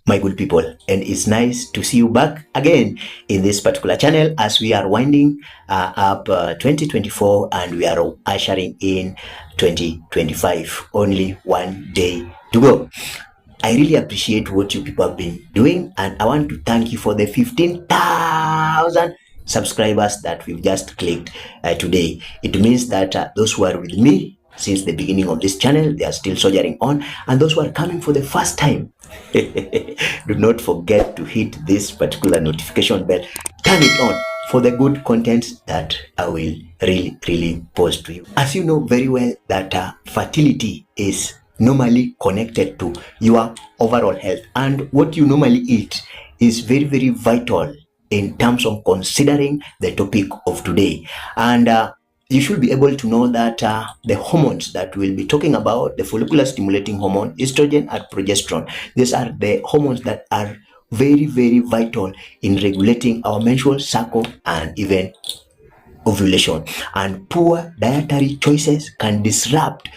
my good people, and it's nice to see you back again in this particular channel as we are winding up 2024 and we are ushering in 2025. Only one day to go. I really appreciate what you people have been doing, and I want to thank you for the 15,000 subscribers that we've just clicked today. It means that those who are with me since the beginning of this channel, they are still soldiering on, and those who are coming for the first time, do not forget to hit this particular notification bell, turn it on for the good content that I will really post to you. As you know very well that fertility is normally connected to your overall health, and what you normally eat is very vital in terms of considering the topic of today. And you should be able to know that the hormones that we'll be talking about, the follicular stimulating hormone, estrogen and progesterone, these are the hormones that are very vital in regulating our menstrual cycle and even ovulation. And poor dietary choices can disrupt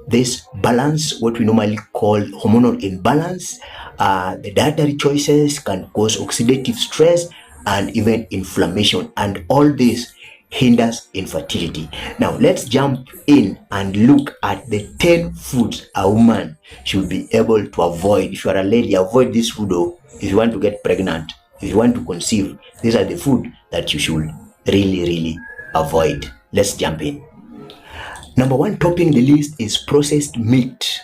this balance, what we normally call hormonal imbalance. The dietary choices can cause oxidative stress and even inflammation, and all this hinders infertility. Now let's jump in and look at the 10 foods a woman should be able to avoid. If you are a lady, avoid this food. Or if you want to get pregnant, if you want to conceive, these are the food that you should really avoid. Let's jump in. Number one, topping the list is processed meat.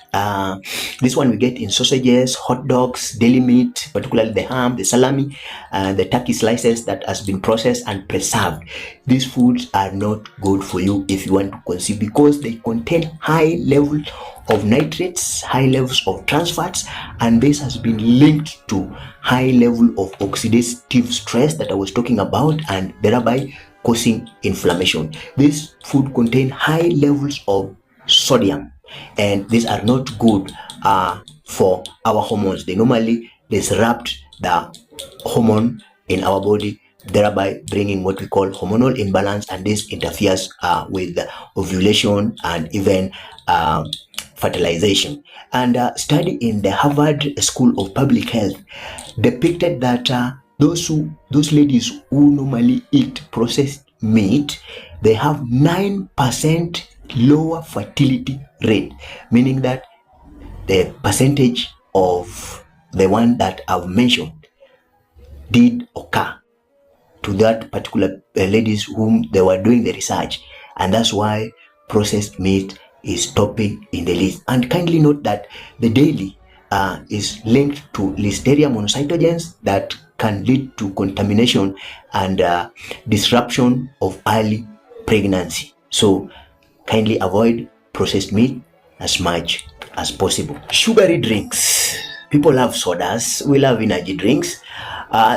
This one we get in sausages, hot dogs, deli meat, particularly the ham, the salami, and the turkey slices that has been processed and preserved. These foods are not good for you if you want to conceive, because they contain high levels of nitrates, high levels of trans fats, and this has been linked to high level of oxidative stress that I was talking about, and thereby causing inflammation. This food contain high levels of sodium, and these are not good for our hormones. They normally disrupt the hormone in our body, thereby bringing what we call hormonal imbalance, and this interferes with ovulation and even fertilization. And a study in the Harvard School of Public Health depicted that those ladies who normally eat processed meat, they have 9% lower fertility rate, meaning that the percentage of the one that I've mentioned did occur to that particular ladies whom they were doing the research, and that's why processed meat is topping in the list. And kindly note that the dairy is linked to Listeria monocytogenes that can lead to contamination and disruption of early pregnancy. So kindly avoid processed meat as much as possible. Sugary drinks. People love sodas. We love energy drinks.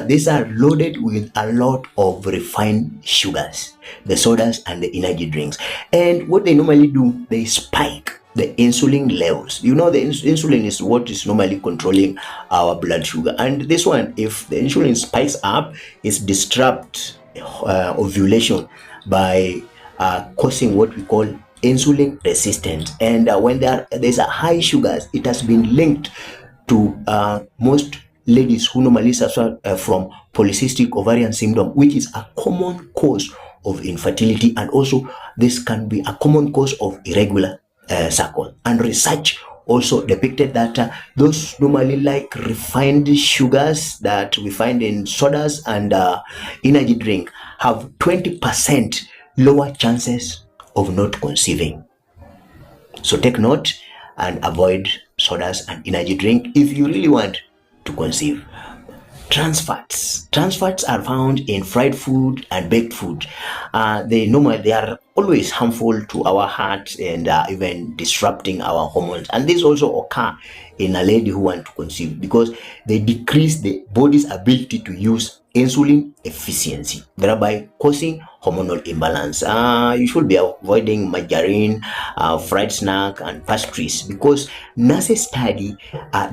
These are loaded with a lot of refined sugars, the sodas and the energy drinks. And what they normally do, they spike the insulin levels. You know, the insulin is what is normally controlling our blood sugar, and this one, if the insulin spikes up, it disrupts ovulation by causing what we call insulin resistance. And when there's a high sugars, it has been linked to most ladies who normally suffer from polycystic ovarian syndrome, which is a common cause of infertility, and also this can be a common cause of irregular cycle. And research also depicted that those normally like refined sugars that we find in sodas and energy drink have 20% lower chances of not conceiving. So take note and avoid sodas and energy drink if you really want to conceive. Trans fats. Trans fats are found in fried food and baked food. They are always harmful to our heart and even disrupting our hormones. And this also occur in a lady who wants to conceive, because they decrease the body's ability to use insulin efficiency, thereby causing hormonal imbalance. You should be avoiding margarine, fried snack, and pastries, because NASA study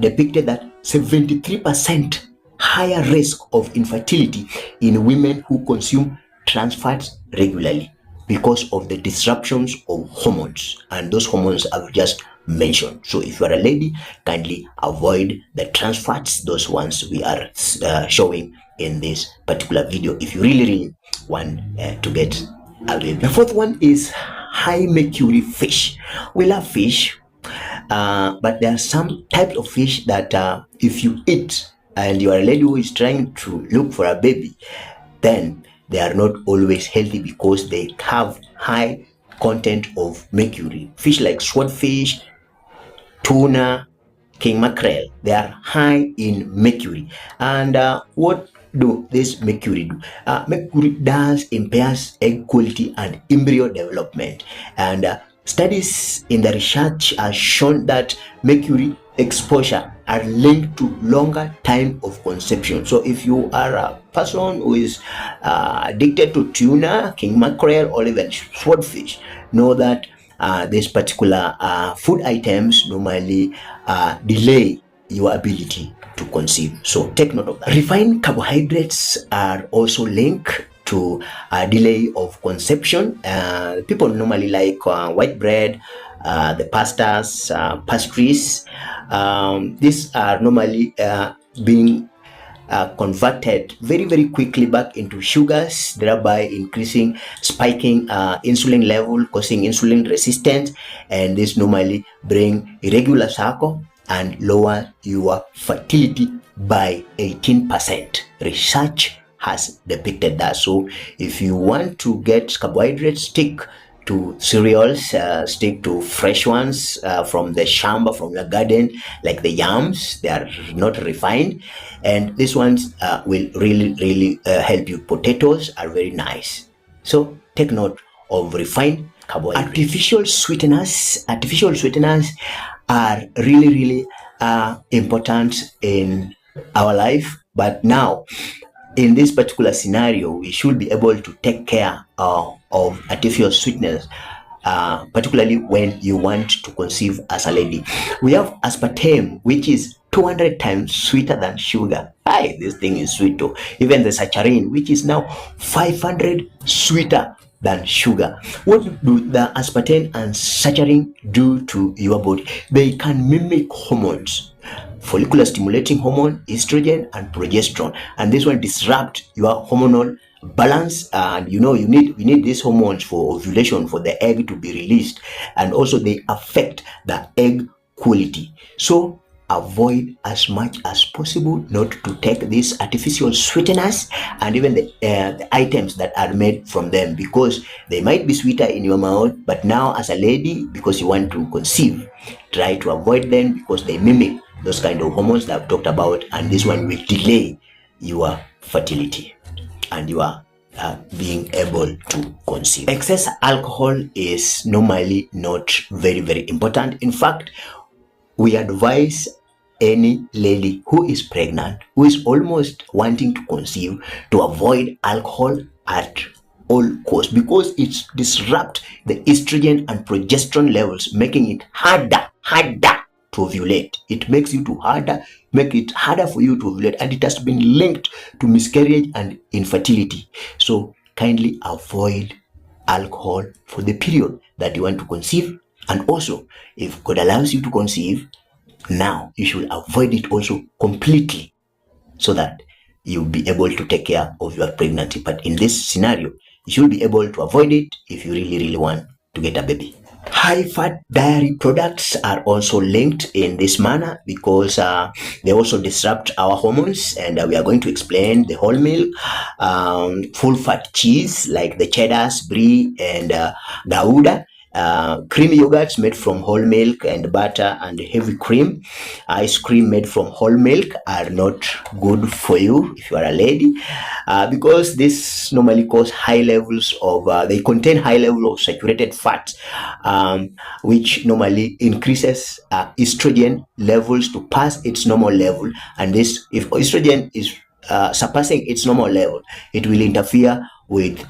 depicted that 73% higher risk of infertility in women who consume trans fats regularly because of the disruptions of hormones, and those hormones I've just mentioned. So if you are a lady, kindly avoid the trans fats, those ones we are showing in this particular video, if you really want to get a baby. The fourth one is high mercury fish. We love fish, but there are some types of fish that if you eat and you are a lady who is trying to look for a baby, then they are not always healthy because they have high content of mercury. Fish like swordfish, tuna, king mackerel, they are high in mercury. And what do this mercury do? Mercury does impairs egg quality and embryo development. And studies in the research have shown that mercury exposure are linked to longer time of conception. So if you are a person who is addicted to tuna, king mackerel, or even swordfish, know that these particular food items normally delay your ability to conceive. So take note of that. Refined carbohydrates are also linked to a delay of conception. People normally like white bread, the pastas, pastries. These are normally being converted very quickly back into sugars, thereby increasing, spiking insulin level, causing insulin resistance, and this normally bring irregular cycle and lower your fertility by 18%. Research has depicted that. So if you want to get carbohydrates, stick to cereals, stick to fresh ones from the shamba, from your garden, like the yams. They are not refined, and these ones will really help you. Potatoes are very nice. So take note of refined carbohydrates. Artificial sweeteners are really important in our life, but now in this particular scenario, we should be able to take care of artificial sweeteners, particularly when you want to conceive as a lady. We have aspartame, which is 200 times sweeter than sugar. Hi, this thing is sweet too. Even the saccharin, which is now 500 sweeter than sugar. What do the aspartame and saccharin do to your body? They can mimic hormones, follicular stimulating hormone, estrogen and progesterone, and this one disrupt your hormonal balance. And you need these hormones for ovulation, for the egg to be released, and also they affect the egg quality. So avoid as much as possible not to take these artificial sweeteners and even the items that are made from them, because they might be sweeter in your mouth, but now as a lady, because you want to conceive, try to avoid them because they mimic those kind of hormones that I've talked about, and this one will delay your fertility and you are being able to conceive. Excess alcohol is normally not very important. In fact, we advise any lady who is pregnant, who is almost wanting to conceive, to avoid alcohol at all costs, because it disrupts the estrogen and progesterone levels, making it harder to ovulate. It makes you make it harder for you to ovulate, and it has been linked to miscarriage and infertility. So kindly avoid alcohol for the period that you want to conceive. And also, if God allows you to conceive, now you should avoid it also completely, so that you'll be able to take care of your pregnancy. But in this scenario, you should be able to avoid it if you really want to get a baby. High fat dairy products are also linked in this manner because they also disrupt our hormones, and we are going to explain the whole milk, full fat cheese like the cheddars, brie, and gouda. Creamy yogurts made from whole milk and butter and heavy cream. Ice cream made from whole milk are not good for you if you are a lady, because this normally cause high levels of they contain high level of saturated fat, which normally increases estrogen levels to pass its normal level. And this, if estrogen is surpassing its normal level, it will interfere with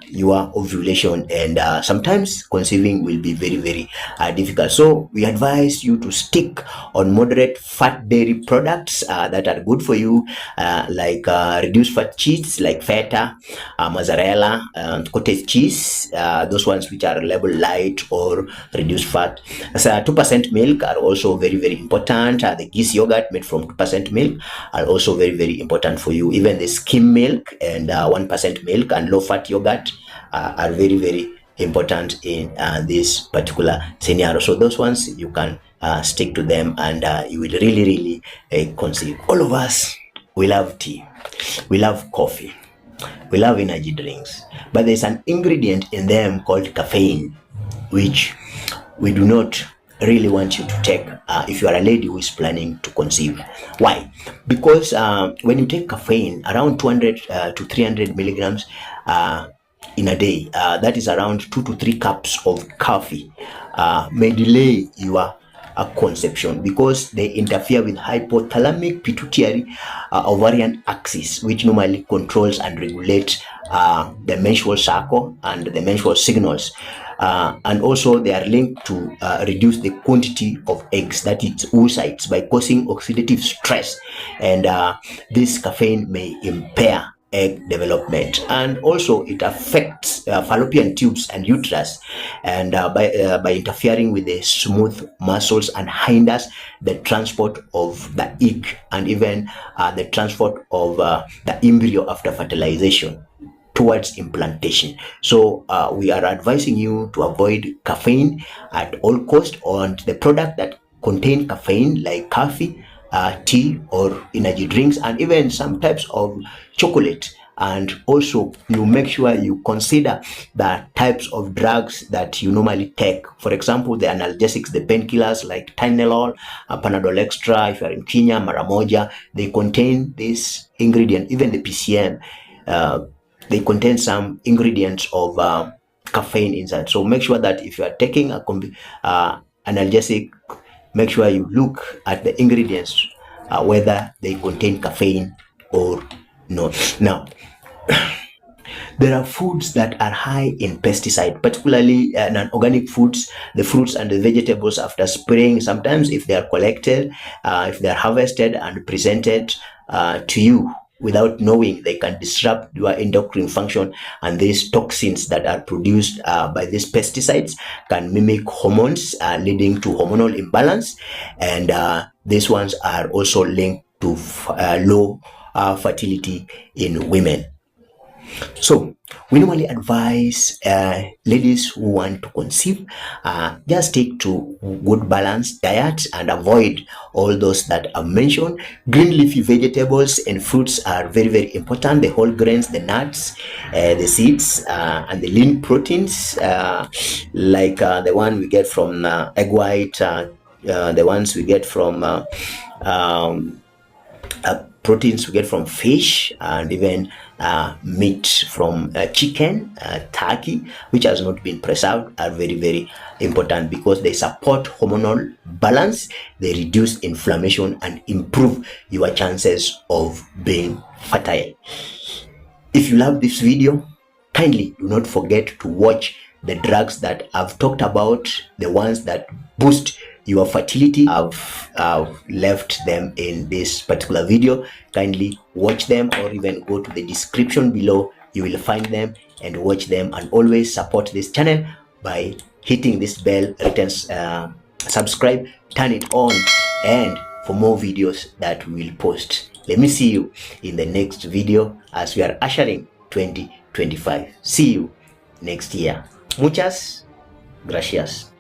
your ovulation, and sometimes conceiving will be very, very difficult. So we advise you to stick on moderate fat dairy products that are good for you, like reduced fat cheese like feta, mozzarella, cottage cheese, those ones which are labeled light or reduced fat. So 2% milk are also very, very important. The geese yogurt made from 2% milk are also very, very important for you. Even the skim milk and 1% milk and low fat yogurt are very, very important in this particular scenario. So those ones you can stick to them, and you will really, really conceive. All of us, we love tea, we love coffee, we love energy drinks, but there's an ingredient in them called caffeine, which we do not really want you to take if you are a lady who is planning to conceive. Why? Because when you take caffeine, around 200 to 300 milligrams in a day, that is around 2 to 3 cups of coffee, may delay your conception, because they interfere with hypothalamic pituitary ovarian axis, which normally controls and regulates the menstrual cycle and the menstrual signals. And also they are linked to reduce the quantity of eggs, that is oocytes, by causing oxidative stress, and this caffeine may impair egg development, and also it affects fallopian tubes and uterus, and by interfering with the smooth muscles, and hinders the transport of the egg, and even the transport of the embryo after fertilization towards implantation. So we are advising you to avoid caffeine at all cost, on the product that contain caffeine like coffee, tea or energy drinks, and even some types of chocolate. And also you make sure you consider the types of drugs that you normally take. For example, the analgesics, the painkillers like Tylenol, Panadol Extra, if you are in Kenya, Maramoja, they contain this ingredient. Even the PCM, they contain some ingredients of caffeine inside. So make sure that if you are taking a analgesic, make sure you look at the ingredients, whether they contain caffeine or not. Now, there are foods that are high in pesticide, particularly non-organic foods, the fruits and the vegetables after spraying. Sometimes if they are collected, if they are harvested and presented to you without knowing, they can disrupt your endocrine function, and these toxins that are produced by these pesticides can mimic hormones, leading to hormonal imbalance, and these ones are also linked to low fertility in women. So we normally advise ladies who want to conceive, just stick to good balanced diet and avoid all those that I've mentioned. Green leafy vegetables and fruits are very, very important. The whole grains, the nuts, the seeds, and the lean proteins, like the one we get from egg white, the ones we get from proteins we get from fish, and even meat from chicken, turkey, which has not been preserved, are very, very important, because they support hormonal balance, they reduce inflammation, and improve your chances of being fertile. If you love this video, kindly do not forget to watch the drugs that I've talked about, the ones that boost your fertility. I've left them in this particular video. Kindly watch them, or even go to the description below. You will find them and watch them, and always support this channel by hitting this bell, subscribe, turn it on, and for more videos that we will post. Let me see you in the next video as we are ushering 2025. See you next year. Muchas gracias.